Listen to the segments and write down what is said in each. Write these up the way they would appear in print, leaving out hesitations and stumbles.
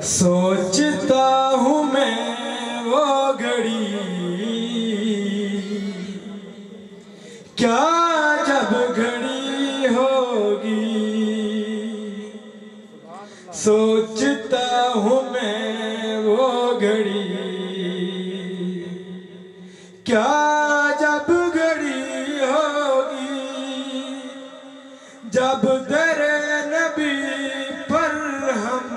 सोचता हूँ मैं वो घड़ी, क्या जब घड़ी होगी। सोचता हूँ मैं वो घड़ी, क्या जब घड़ी होगी, जब दरे नबी पर हम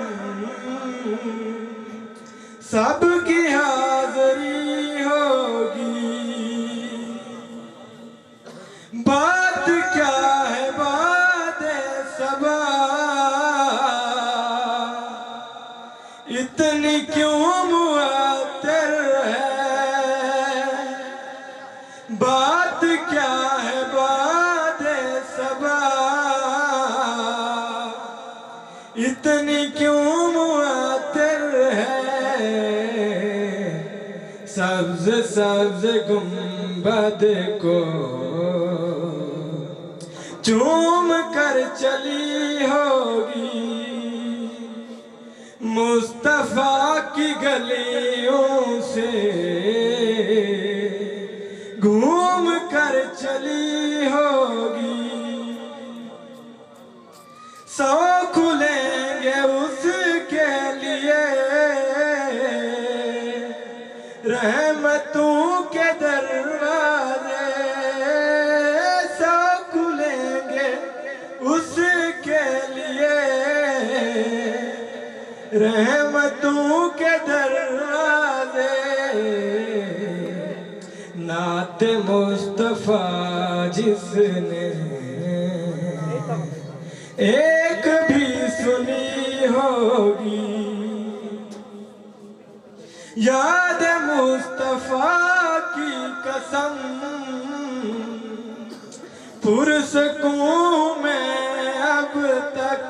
सबकी हाज़री होगी। बात क्या है बात सबा, इतनी क्यों मुअत्तर है। बात क्या है बात सबा, इतनी क्यों मुअत्तर है। सब्ज सब्ज गुंबद को चूम कर चली होगी, मुस्तफा की गलियों से घूम कर चली होगी। सौ खुलेंगे उसके लिए रहमतों के दरवाजे, सौ खुलेंगे उसके लिए रहमतों के दरवाजे। नात मुस्तफा जिसने एक भी सुनी होगी, याद मुस्तफा की कसम पुरस्कूं मैं अब तक।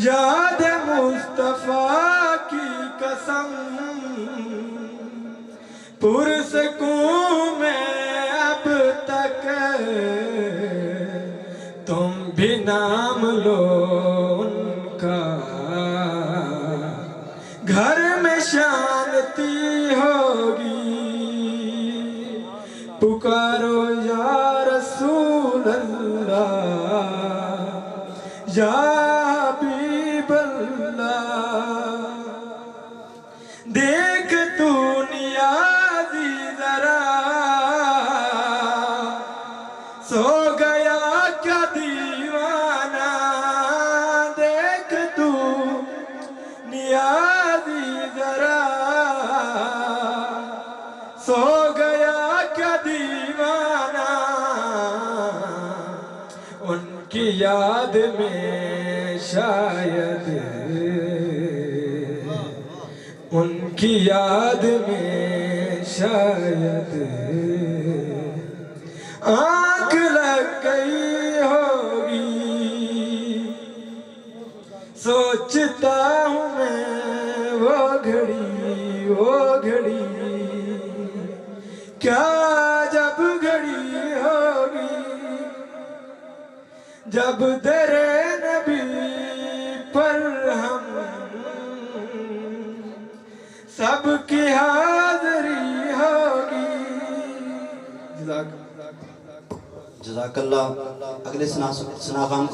याद मुस्तफा की कसम पुरस्कूं मैं अब तक। तुम भी नाम लो उनका, घर में शांति होगी। पुकारो या रसूल अल्लाह, या हबीब अल्लाह। देख तू नियाज़ी जरा, सो गया क्या दीवाना। देख तू नियाज़ी जरा, सो गया क्या दीवाना। उनकी याद में शायद, उनकी याद में शायद आँख लग गई होगी। सोचता हूँ मैं वो घड़ी, वो घड़ी, क्या जब घड़ी होगी, जब दरे नबी पर हम सबकी हाज़री होगी। जज़ाकल्लाह। अगले सना खान को